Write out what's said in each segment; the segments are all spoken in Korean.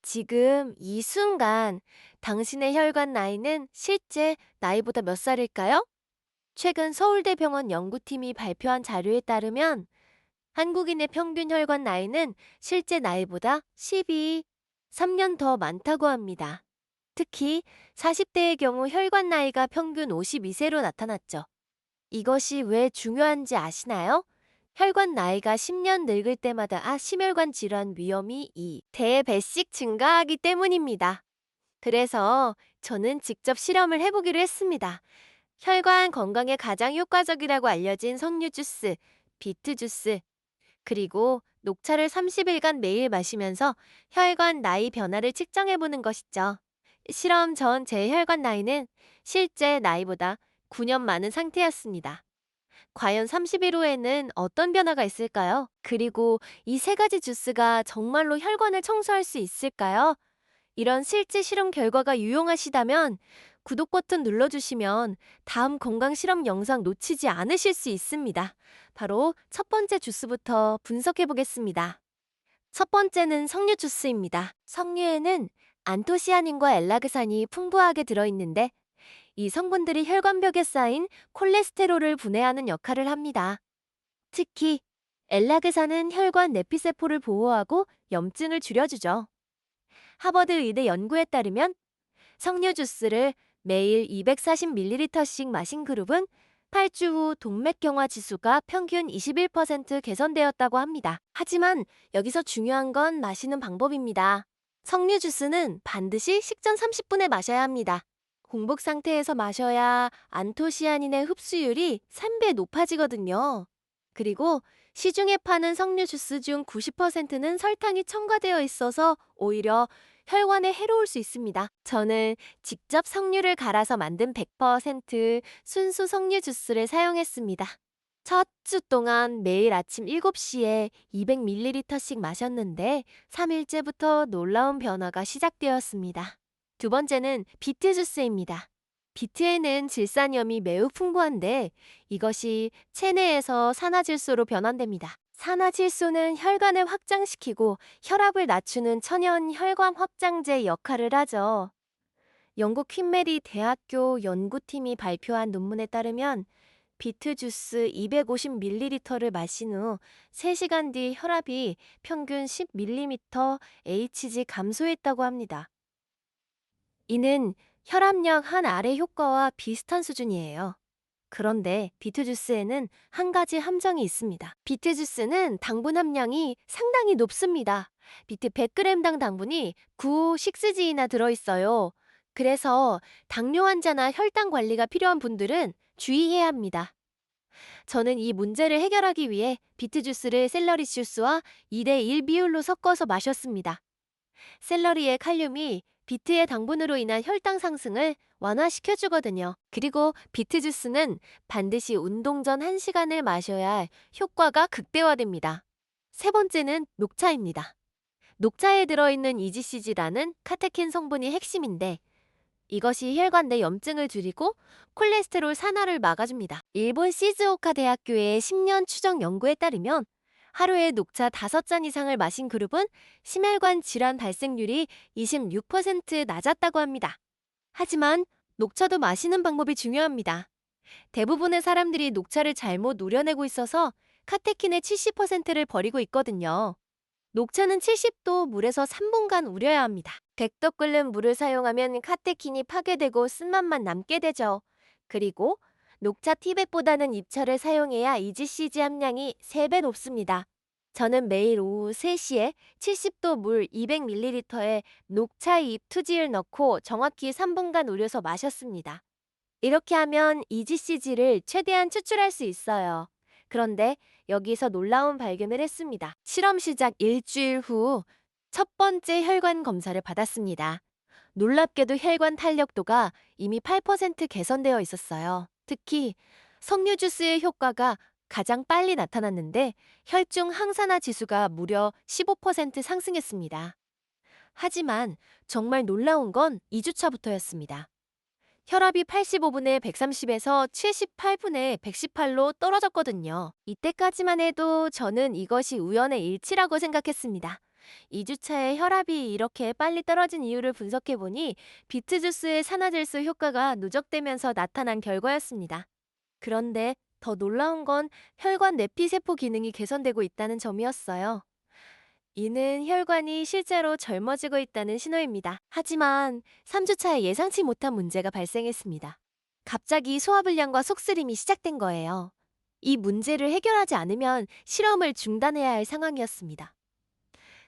지금 이 순간 당신의 혈관 나이는 실제 나이보다 몇 살일까요? 최근 서울대병원 연구팀이 발표한 자료에 따르면 한국인의 평균 혈관 나이는 실제 나이보다 3년 더 많다고 합니다. 특히 40대의 경우 혈관 나이가 평균 52세로 나타났죠. 이것이 왜 중요한지 아시나요? 혈관 나이가 10년 늙을 때마다 심혈관 질환 위험이 2배씩 증가하기 때문입니다. 그래서 저는 직접 실험을 해보기로 했습니다. 혈관 건강에 가장 효과적이라고 알려진 석류 주스, 비트 주스, 그리고 녹차를 30일간 매일 마시면서 혈관 나이 변화를 측정해보는 것이죠. 실험 전 제 혈관 나이는 실제 나이보다 9년 많은 상태였습니다. 과연 30일 후에는 어떤 변화가 있을까요? 그리고 이 세 가지 주스가 정말로 혈관을 청소할 수 있을까요? 이런 실제 실험 결과가 유용하시다면 구독 버튼 눌러주시면 다음 건강 실험 영상 놓치지 않으실 수 있습니다. 바로 첫 번째 주스부터 분석해 보겠습니다. 첫 번째는 석류 주스입니다. 석류에는 안토시아닌과 엘라그산이 풍부하게 들어있는데 이 성분들이 혈관벽에 쌓인 콜레스테롤을 분해하는 역할을 합니다. 특히 엘라그산은 혈관 내피세포를 보호하고 염증을 줄여주죠. 하버드 의대 연구에 따르면 석류 주스를 매일 240ml씩 마신 그룹은 8주 후 동맥경화 지수가 평균 21% 개선되었다고 합니다. 하지만 여기서 중요한 건 마시는 방법입니다. 석류 주스는 반드시 식전 30분에 마셔야 합니다. 공복 상태에서 마셔야 안토시아닌의 흡수율이 3배 높아지거든요. 그리고 시중에 파는 석류 주스 중 90%는 설탕이 첨가되어 있어서 오히려 혈관에 해로울 수 있습니다. 저는 직접 석류를 갈아서 만든 100% 순수 석류 주스를 사용했습니다. 첫 주 동안 매일 아침 7시에 200ml씩 마셨는데 3일째부터 놀라운 변화가 시작되었습니다. 두 번째는 비트 주스입니다. 비트에는 질산염이 매우 풍부한데 이것이 체내에서 산화질소로 변환됩니다. 산화질소는 혈관을 확장시키고 혈압을 낮추는 천연 혈관 확장제 역할을 하죠. 영국 퀸메리 대학교 연구팀이 발표한 논문에 따르면 비트 주스 250ml를 마신 후 3시간 뒤 혈압이 평균 10mm Hg 감소했다고 합니다. 이는 혈압약 한 알의 효과와 비슷한 수준이에요. 그런데 비트 주스에는 한 가지 함정이 있습니다. 비트 주스는 당분 함량이 상당히 높습니다. 비트 100g당 당분이 9-6G나 들어있어요. 그래서 당뇨 환자나 혈당 관리가 필요한 분들은 주의해야 합니다. 저는 이 문제를 해결하기 위해 비트 주스를 샐러리 주스와 2대1 비율로 섞어서 마셨습니다. 샐러리의 칼륨이 비트의 당분으로 인한 혈당 상승을 완화시켜주거든요. 그리고 비트 주스는 반드시 운동 전 1시간을 마셔야 효과가 극대화됩니다. 세 번째는 녹차입니다. 녹차에 들어있는 EGCG라는 카테킨 성분이 핵심인데 이것이 혈관 내 염증을 줄이고 콜레스테롤 산화를 막아줍니다. 일본 시즈오카 대학교의 10년 추적 연구에 따르면 하루에 녹차 5잔 이상을 마신 그룹은 심혈관 질환 발생률이 26% 낮았다고 합니다. 하지만 녹차도 마시는 방법이 중요합니다. 대부분의 사람들이 녹차를 잘못 노려내고 있어서 카테킨의 70%를 버리고 있거든요. 녹차는 70도 물에서 3분간 우려야 합니다. 100도 끓는 물을 사용하면 카테킨이 파괴되고 쓴맛만 남게 되죠. 그리고 녹차 티백보다는 잎차를 사용해야 EGCG 함량이 3배 높습니다. 저는 매일 오후 3시에 70도 물 200ml에 녹차잎 투지를 넣고 정확히 3분간 우려서 마셨습니다. 이렇게 하면 EGCG를 최대한 추출할 수 있어요. 그런데 여기서 놀라운 발견을 했습니다. 실험 시작 일주일 후 첫 번째 혈관 검사를 받았습니다. 놀랍게도 혈관 탄력도가 이미 8% 개선되어 있었어요. 특히 석류 주스의 효과가 가장 빨리 나타났는데 혈중 항산화 지수가 무려 15% 상승했습니다. 하지만 정말 놀라운 건 2주차부터였습니다. 혈압이 85분에 130에서 78분에 118로 떨어졌거든요. 이때까지만 해도 저는 이것이 우연의 일치라고 생각했습니다. 2주차에 혈압이 이렇게 빨리 떨어진 이유를 분석해보니 비트 주스의 산화질소 효과가 누적되면서 나타난 결과였습니다. 그런데 더 놀라운 건 혈관 내피세포 기능이 개선되고 있다는 점이었어요. 이는 혈관이 실제로 젊어지고 있다는 신호입니다. 하지만 3주차에 예상치 못한 문제가 발생했습니다. 갑자기 소화불량과 속쓰림이 시작된 거예요. 이 문제를 해결하지 않으면 실험을 중단해야 할 상황이었습니다.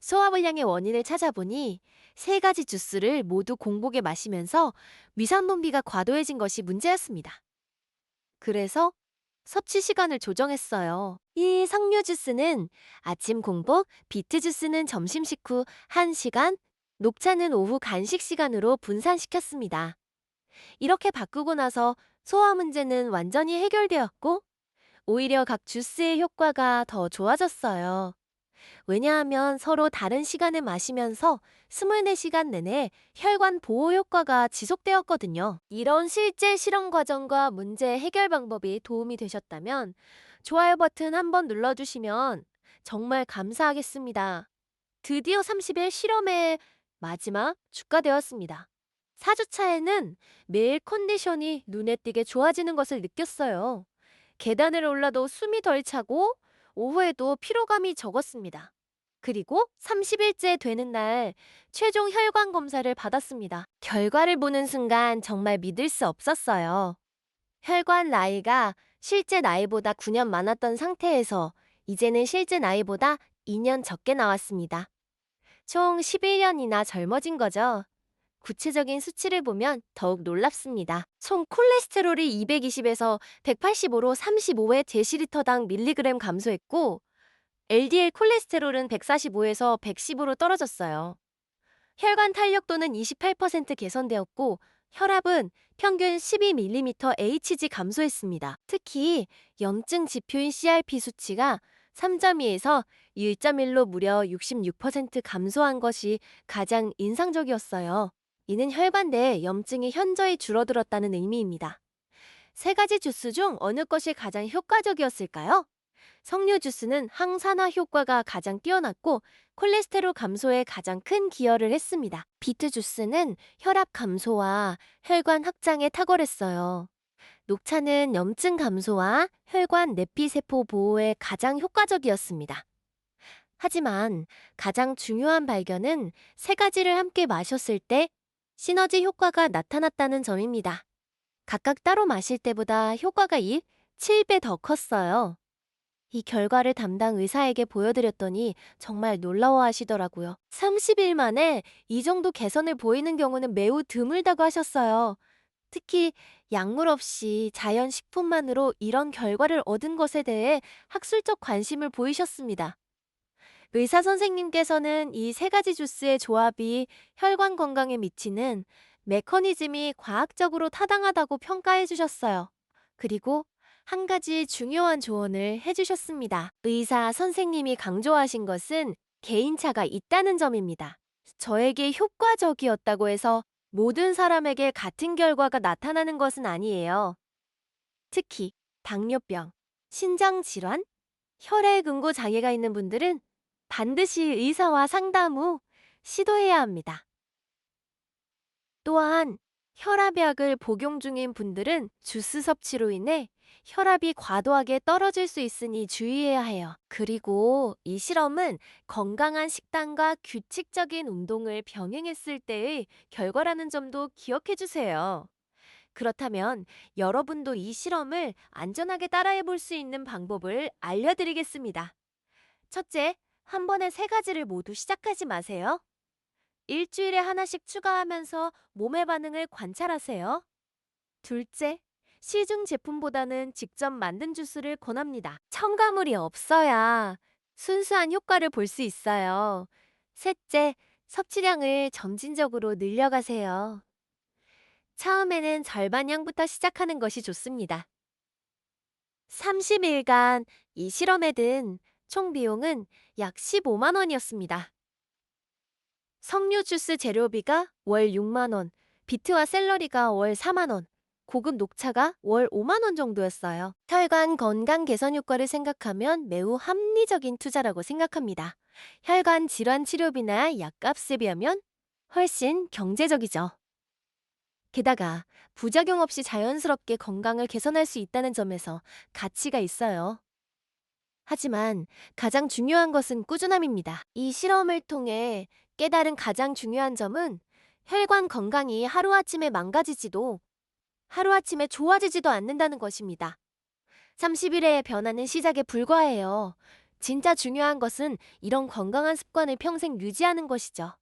소화불량의 원인을 찾아보니 세 가지 주스를 모두 공복에 마시면서 위산 분비가 과도해진 것이 문제였습니다. 그래서 섭취 시간을 조정했어요. 이 석류 주스는 아침 공복, 비트 주스는 점심 식후 1시간, 녹차는 오후 간식 시간으로 분산시켰습니다. 이렇게 바꾸고 나서 소화 문제는 완전히 해결되었고, 오히려 각 주스의 효과가 더 좋아졌어요. 왜냐하면 서로 다른 시간에 마시면서 24시간 내내 혈관 보호 효과가 지속되었거든요. 이런 실제 실험 과정과 문제 해결 방법이 도움이 되셨다면 좋아요 버튼 한번 눌러주시면 정말 감사하겠습니다. 드디어 30일 실험의 마지막 주가 되었습니다. 4주차에는 매일 컨디션이 눈에 띄게 좋아지는 것을 느꼈어요. 계단을 올라도 숨이 덜 차고 오후에도 피로감이 적었습니다. 그리고 30일째 되는 날 최종 혈관 검사를 받았습니다. 결과를 보는 순간 정말 믿을 수 없었어요. 혈관 나이가 실제 나이보다 9년 많았던 상태에서 이제는 실제 나이보다 2년 적게 나왔습니다. 총 11년이나 젊어진 거죠. 구체적인 수치를 보면 더욱 놀랍습니다. 총 콜레스테롤이 220에서 185로 35회 데시리터당 밀리그램 감소했고 LDL 콜레스테롤은 145에서 110으로 떨어졌어요. 혈관 탄력도는 28% 개선되었고 혈압은 평균 12mm Hg 감소했습니다. 특히 염증 지표인 CRP 수치가 3.2에서 1.1로 무려 66% 감소한 것이 가장 인상적이었어요. 이는 혈관 내 염증이 현저히 줄어들었다는 의미입니다. 세 가지 주스 중 어느 것이 가장 효과적이었을까요? 석류 주스는 항산화 효과가 가장 뛰어났고 콜레스테롤 감소에 가장 큰 기여를 했습니다. 비트 주스는 혈압 감소와 혈관 확장에 탁월했어요. 녹차는 염증 감소와 혈관 내피세포 보호에 가장 효과적이었습니다. 하지만 가장 중요한 발견은 세 가지를 함께 마셨을 때 시너지 효과가 나타났다는 점입니다. 각각 따로 마실 때보다 효과가 7배 더 컸어요. 이 결과를 담당 의사에게 보여드렸더니 정말 놀라워하시더라고요. 30일 만에 이 정도 개선을 보이는 경우는 매우 드물다고 하셨어요. 특히 약물 없이 자연 식품만으로 이런 결과를 얻은 것에 대해 학술적 관심을 보이셨습니다. 의사 선생님께서는 이 세 가지 주스의 조합이 혈관 건강에 미치는 메커니즘이 과학적으로 타당하다고 평가해 주셨어요. 그리고 한 가지 중요한 조언을 해주셨습니다. 의사 선생님이 강조하신 것은 개인차가 있다는 점입니다. 저에게 효과적이었다고 해서 모든 사람에게 같은 결과가 나타나는 것은 아니에요. 특히 당뇨병, 신장질환, 혈액응고 장애가 있는 분들은 반드시 의사와 상담 후 시도해야 합니다. 또한 혈압약을 복용 중인 분들은 주스 섭취로 인해 혈압이 과도하게 떨어질 수 있으니 주의해야 해요. 그리고 이 실험은 건강한 식단과 규칙적인 운동을 병행했을 때의 결과라는 점도 기억해 주세요. 그렇다면 여러분도 이 실험을 안전하게 따라해 볼 수 있는 방법을 알려드리겠습니다. 첫째, 한 번에 세 가지를 모두 시작하지 마세요. 일주일에 하나씩 추가하면서 몸의 반응을 관찰하세요. 둘째, 시중 제품보다는 직접 만든 주스를 권합니다. 첨가물이 없어야 순수한 효과를 볼 수 있어요. 셋째, 섭취량을 점진적으로 늘려가세요. 처음에는 절반 양부터 시작하는 것이 좋습니다. 30일간 이 실험에 든 총 비용은 약 15만 원이었습니다. 석류 주스 재료비가 월 6만 원, 비트와 샐러리가 월 4만 원, 고급 녹차가 월 5만 원 정도였어요. 혈관 건강 개선 효과를 생각하면 매우 합리적인 투자라고 생각합니다. 혈관 질환 치료비나 약값에 비하면 훨씬 경제적이죠. 게다가 부작용 없이 자연스럽게 건강을 개선할 수 있다는 점에서 가치가 있어요. 하지만 가장 중요한 것은 꾸준함입니다. 이 실험을 통해 깨달은 가장 중요한 점은 혈관 건강이 하루아침에 망가지지도 하루아침에 좋아지지도 않는다는 것입니다. 30일의 변화는 시작에 불과해요. 진짜 중요한 것은 이런 건강한 습관을 평생 유지하는 것이죠.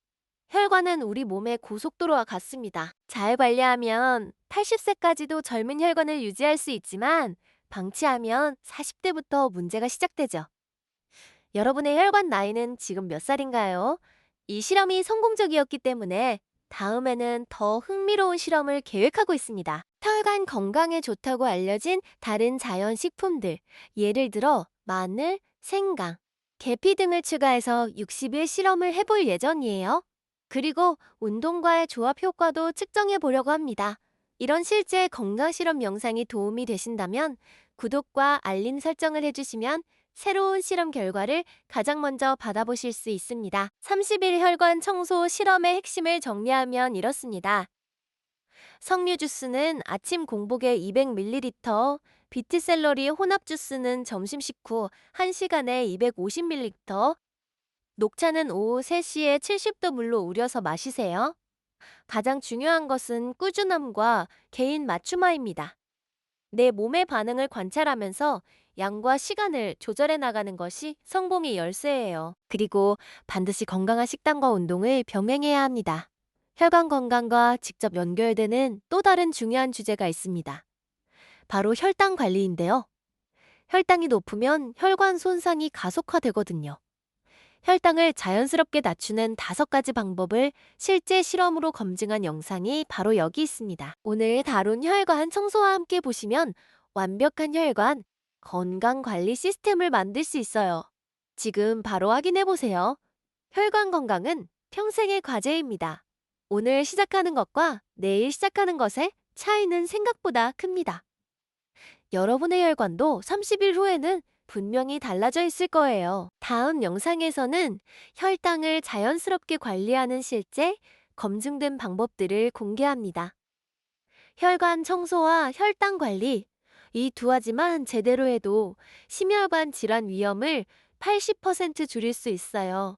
혈관은 우리 몸의 고속도로와 같습니다. 잘 관리하면 80세까지도 젊은 혈관을 유지할 수 있지만 방치하면 40대부터 문제가 시작되죠. 여러분의 혈관 나이는 지금 몇 살인가요? 이 실험이 성공적이었기 때문에 다음에는 더 흥미로운 실험을 계획하고 있습니다. 혈관 건강에 좋다고 알려진 다른 자연 식품들, 예를 들어 마늘, 생강, 계피 등을 추가해서 60일 실험을 해볼 예정이에요. 그리고 운동과의 조합 효과도 측정해 보려고 합니다. 이런 실제 건강 실험 영상이 도움이 되신다면 구독과 알림 설정을 해주시면 새로운 실험 결과를 가장 먼저 받아보실 수 있습니다. 30일 혈관 청소 실험의 핵심을 정리하면 이렇습니다. 석류 주스는 아침 공복에 200ml, 비트 샐러리 혼합 주스는 점심 식후 1시간에 250ml, 녹차는 오후 3시에 70도 물로 우려서 마시세요. 가장 중요한 것은 꾸준함과 개인 맞춤화입니다. 내 몸의 반응을 관찰하면서 양과 시간을 조절해 나가는 것이 성공의 열쇠예요. 그리고 반드시 건강한 식단과 운동을 병행해야 합니다. 혈관 건강과 직접 연결되는 또 다른 중요한 주제가 있습니다. 바로 혈당 관리인데요. 혈당이 높으면 혈관 손상이 가속화되거든요. 혈당을 자연스럽게 낮추는 5가지 방법을 실제 실험으로 검증한 영상이 바로 여기 있습니다. 오늘 다룬 혈관 청소와 함께 보시면 완벽한 혈관 건강 관리 시스템을 만들 수 있어요. 지금 바로 확인해 보세요. 혈관 건강은 평생의 과제입니다. 오늘 시작하는 것과 내일 시작하는 것의 차이는 생각보다 큽니다. 여러분의 혈관도 30일 후에는 분명히 달라져 있을 거예요. 다음 영상에서는 혈당을 자연스럽게 관리하는 실제 검증된 방법들을 공개합니다. 혈관 청소와 혈당 관리, 이 두 가지만 제대로 해도 심혈관 질환 위험을 80% 줄일 수 있어요.